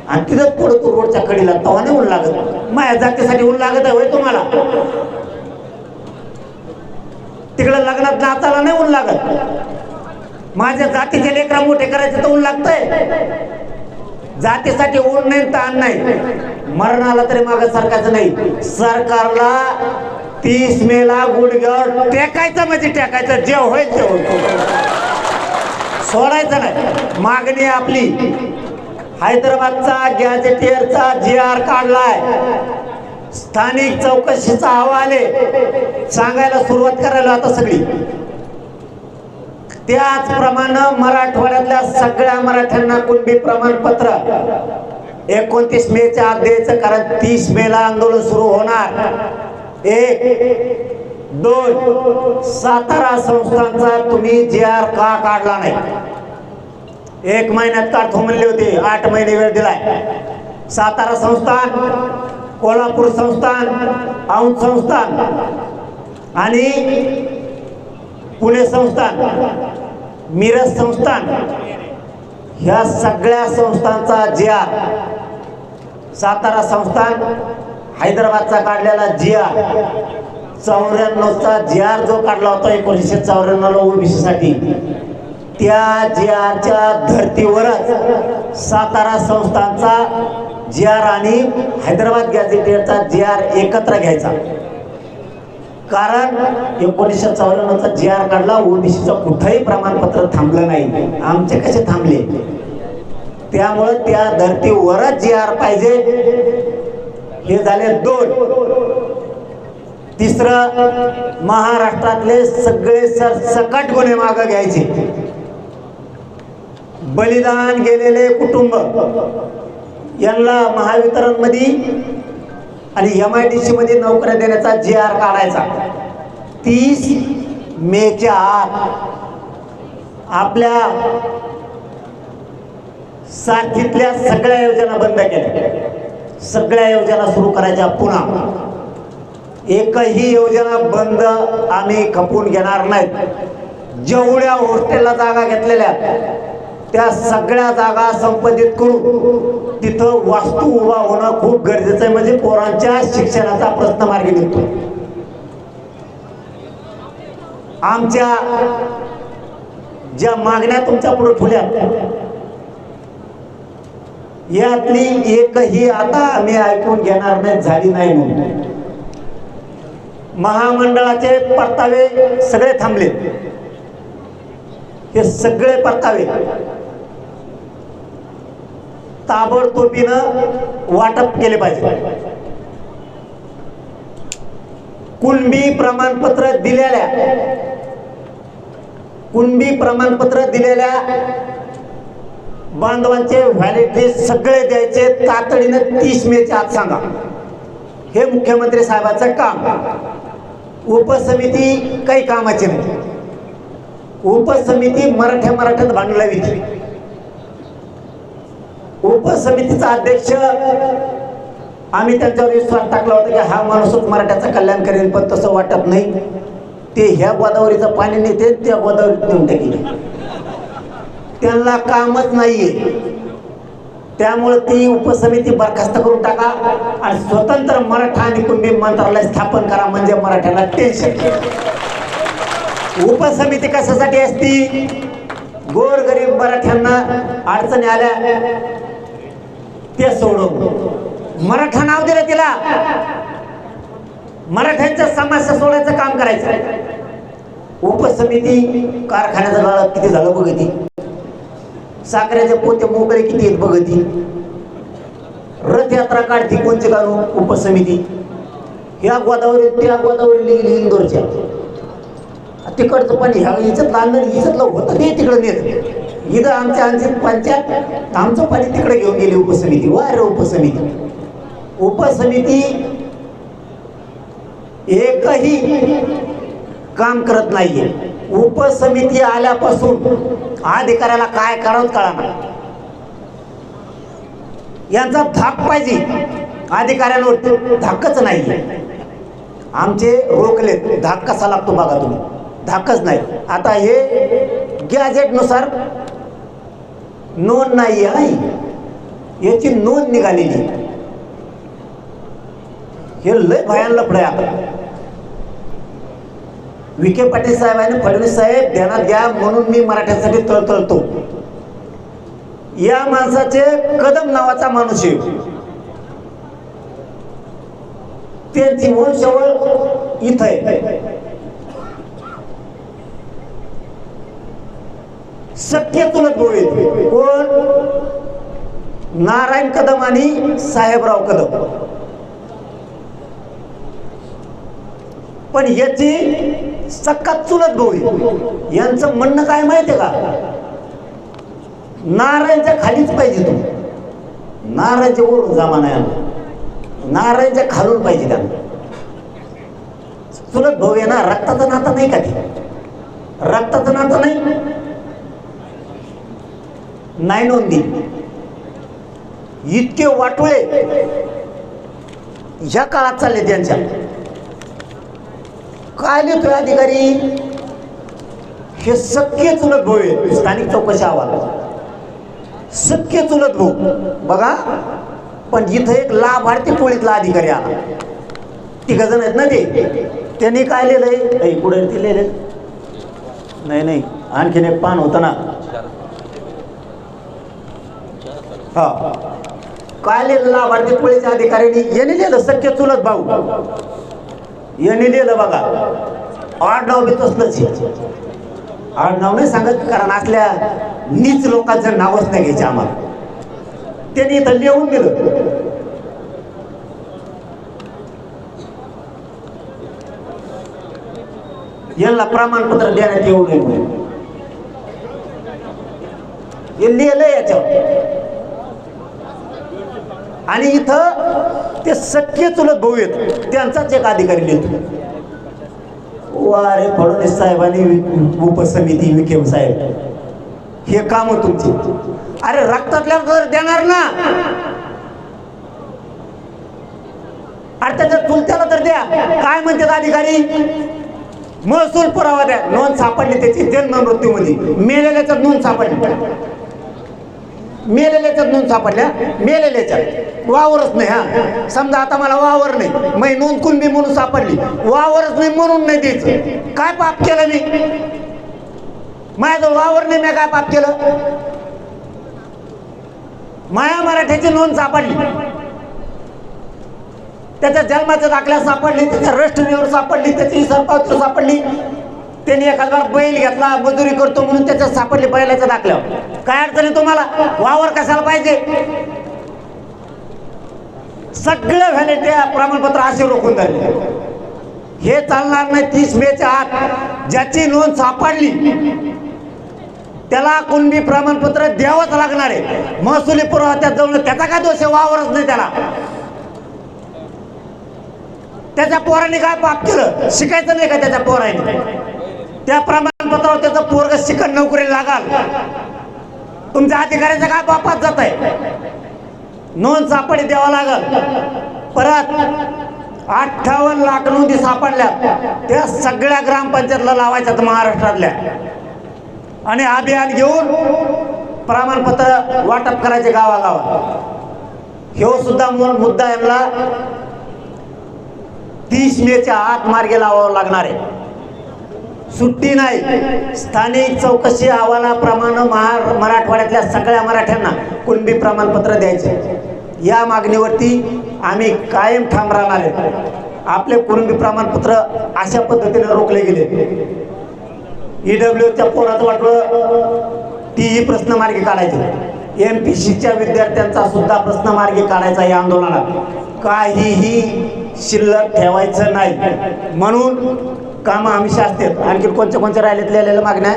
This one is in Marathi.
आणि तिथंच पडतो रोडच्या कडीला, तवा नाही ऊन लागत. माझ्या जातीसाठी ऊन लागत आहे होय तुम्हाला? तिकडे लग्नात नाचायला नाही ऊन लागत. माझ्या जातीचे लेकरा मोठे करायचे तर ऊन लागतंय. जातीसाठी ऊन नाही, ताण नाही. मरणाला तरी मागे सरकायचं नाही. सरकारला 30 मेला गुडघ्यावर टेकायचं म्हणजे टेकायचं, जे होईल ते होईल, सोडायचं नाही. मागणी आपली हैदराबादचा गॅजेटियरचा GR काढलाय. स्थानिक चौकशीचा अहवाल आहे, सांगायला सुरुवात करायला आता सगळी. त्याचप्रमाणे मराठवाड्यातल्या सगळ्या मराठ्यांना कुणबी प्रमाणपत्र 29 मेच्या आत द्यायचं, कारण 30 मेला आंदोलन सुरू होणार. 1, 2 सातारा संस्थांचा तुम्ही GR का काढला नाही? 1 महिन्यात काढतो म्हणले होते, 8 महिने वेळ दिलाय. सातारा संस्थान, कोल्हापूर संस्थान, औंध संस्थान आणि पुणे संस्थान, मिरज संस्थान, ह्या सगळ्या संस्थांचा GR, सातारा संस्थान हैदराबादचा काढलेला GR, 94चा GR जो काढला होता 1994 ओबीसी साठी, त्या GRच्या धर्तीवरच सातारा संस्थांचा GR आणि हैदराबाद गॅझेटियरचा GR एकत्र घ्यायचा. कारण 1994चा GR काढला, ओबीसीचं कुठंही प्रमाणपत्र थांबलं नाही. आमचे कसे थांबले? त्यामुळे त्या धर्तीवरच GR पाहिजे. हे झाले 2. तिसरं, महाराष्ट्रातले सगळे सरसकट गुन्हे मागे घ्यायचे. बलिदान गेलेले कुटुंब यांना महावितरण मध्ये आणि MIDC मध्ये नोकऱ्या देण्याचा GR काढायचा. 30 मेच्या आत आपल्या साथीतल्या सगळ्या योजना बंद केल्या, सगळ्या योजना सुरू करायच्या पुन्हा. एकही योजना बंद आम्ही खपून घेणार नाहीत. जेवढ्या हॉस्टेलला जागा घेतलेल्या त्या सगळ्या जागा संपादित करून तिथं वास्तू उभा होणं खूप गरजेचं आहे. म्हणजे पोरांच्या शिक्षणाचा प्रश्न मार्गी निघतो. आमच्या ज्या मागण्या तुमच्या पुढे ठेवल्या, यातली एकही आता आम्ही ऐकून घेणार नाही, झाली नाही म्हणून. महामंडळाचे परतावे सगळे थांबले. हे सगळे परतावे ताबडतोबीनं वाटप केले पाहिजे. कुणबी प्रमाणपत्र दिलेल्या बांधवांचे व्हॅलिडिटी सगळे द्यायचे तातडीनं 30 मेच्या आत सांगा. हे मुख्यमंत्री साहेबांचं काम. उपसमिती काही कामाची नाही. उपसमिती मराठ्यात भांडण लावी. उपसमितीचा अध्यक्ष आम्ही त्यांच्यावर विश्वास टाकला होता की हा माणूसच मराठ्याचं कल्याण करेल, पण तसं वाटत नाही. ते ह्या गोदावरीचं पाणी नेते, त्या गोदावरीत नेऊन टाकले. त्यांना कामच नाहीये. त्यामुळे ती उपसमिती बरखास्त करून टाका आणि स्वतंत्र मराठा आणि कुणबी मंत्रालय स्थापन करा, म्हणजे मराठ्याला टेन्शन. उपसमिती कशासाठी असती? गोरगरीब मराठ्यांना अडचणी आल्या ते सोडव. मराठा नाव दिलं तिला, मराठ्यांच्या समस्या सोडायचं काम करायचं. उपसमिती कारखान्याचं गाळं किती झालं बघती, साखरेचे पोते मोकळे किती आहेत बघती, रथयात्रा काढती कोणचे काढू उपसमिती. ह्या गोदावरी त्या गोदावरी गेली इंदोरच्या, तिकडचं पाणी ह्या हिच्यात आणलं, हिच्यातलं होतं ते तिकडं नेत. इथं आमच्या पंचायत आमचं पाणी तिकडे घेऊन गेली उपसमिती. वार उपसमिती. उपसमिती एकही काम करत नाहीये. उपसमिती आल्यापासून अधिकाऱ्याला काय करावं कळणार. यांचा धाक पाहिजे, अधिकाऱ्यांवर धाकच नाही. आमचे रोखले धाक कसा लागतो बघा तुम्ही, धाकच नाही. आता हे गॅजेट नुसार नोंद नाही आहे. याची नोंद निघालेली. हे लय भयान लफडं आहे. आता विखे पाटील साहेब आणि फडणवीस साहेब ध्यानात घ्या, म्हणून मी मराठ्यांसाठी तळतळतो. या माणसाचे कदम नावाचा माणूस आहे, त्यांची वंशावळ इथं आहे. सख्य चुलत भाऊ आहेत. कोण? नारायण कदम आणि साहेबराव कदम. पण याची सक्का चुलत भाऊ आहे. यांचं म्हणणं काय माहितीये का? नारायणच्या खालीच पाहिजे तू. नारायणच्या वरून जमाना आहे, नारायणच्या खालून पाहिजे त्यांना. चुलत भाऊ आहे ना, रक्ताचं नातं नाही का? ते रक्ताचं नातं नाही नोंदी. इतके वाटोळे ह्या काळात चालले त्यांच्या. काय लिहितोय अधिकारी? हे सख्खे चुलत भाऊ आहे. स्थानिक चौकशी अहवाल सख्खे चुलत भाऊ बघा. पण इथं एक लाभार्थी टोळीतला अधिकारी आला. 3 जण आहेत ना ते. त्यांनी काय लिहिलंय? कुठे ते लिहिलंय? नाही, आणखीन एक पान होतं ना. हा, काय लिहिलं लाभार्थी टोळीच्या अधिकाऱ्यांनी? यांनी लिहिलं सख्खे चुलत भाऊ. यांनी लिहिलं बघा, आडनाव बी तसलंच. आडनाव नाही सांगत, कारण असल्या नीच लोकांचं नावच नाही घ्यायचे आम्हाला. त्यांनी इथं लिहून दिलं. यांना प्रमाणपत्र देण्यात येऊ नये म्हणून हे लिहिलंय याच्यावर. आणि इथं ते सख्खे चुलत भाऊ आहेत, त्यांचाच एक अधिकारी लिहितो. वारे फडणवीस साहेबांनी, उपसमिती विखे साहेब, हे काम तुमचे. अरे रक्तातल्या तर देणार ना. अरे त्याच्या चुलत्याला तर द्या. काय म्हणतात अधिकारी? महसूल पुरावा द्या. नोंद सापडली त्याची जन्म मृत्यूमध्ये. मेलेल्याच्यात नोंद सापडली. मेलेल्याच्यात नोंद सापडल्या. मेलेल्याच्यात वावरच नाही. हा, समजा आता मला वावर नाही, मै नोंद कुणबी म्हणून सापडली. वावरच नाही म्हणून नाही द्यायचं. काय पाप केलं मी? माझ्याजवळ वावर नाही, मी काय पाप केलं? माया मराठ्याची नोंद सापडली, त्याच्या जन्माच्या दाखल्या सापडली, त्याच्या रजिस्ट्रीवर सापडली, त्याची सरपावती सापडली. त्यांनी एखादा बैल घेतला, मजुरी करतो म्हणून त्याच्यात सापडली बैलाच्या दाखल्यावर. काय अडचण आहे तुम्हाला? वावर कशाला पाहिजे? सगळं व्हॅलिडिटी प्रमाणपत्र असे रोखून झाले. हे चालणार नाही. 30 मेच्या आत ज्याची नोंद सापडली त्याला कुणबी प्रमाणपत्र द्यावंच लागणार आहे. महसुली पुरावा त्यात जाऊन त्याचा काय दोष आहे? वावरच नाही त्याला. त्याच्या पोराने काय पाप केलं? शिकायचं नाही का त्याच्या पोराने? त्या प्रमाणपत्रावर त्याचं पोरग शिकण नोकरी लागाल. तुमच्या अधिकाऱ्याच्या काय बापात जात आहे? नोंद सापडी द्यावा लागल. परत 58 लाख नोंदी सापडल्या, त्या सगळ्या ग्रामपंचायतला लावायच्यात महाराष्ट्रातल्या. आणि अभियान घेऊन प्रमाणपत्र वाटप करायचे गावागावात. हे सुद्धा मुद्दा यांना 30 मेच्या आत मार्गे लावावं लागणार आहे. सुट्टी नाही. स्थानिक चौकशी अहवालाप्रमाणे मराठवाड्यातल्या सगळ्या मराठ्यांना कुणबी प्रमाणपत्र द्यायचे. या मागणीवरती आम्ही कायम ठाम राहणार आहे. आपले कुणबी प्रमाणपत्र अशा पद्धतीने रोखले गेले. EWच्या पोराचं वाटलं तीही प्रश्न मार्गी काढायचे. MPSCच्या विद्यार्थ्यांचा सुद्धा प्रश्न मार्गी काढायचा. या आंदोलनात काहीही शिल्लक ठेवायचं नाही. म्हणून कामं हमेशा असतात. आणखी कोणत्या राहिलेत लिहिलेल्या मागण्या?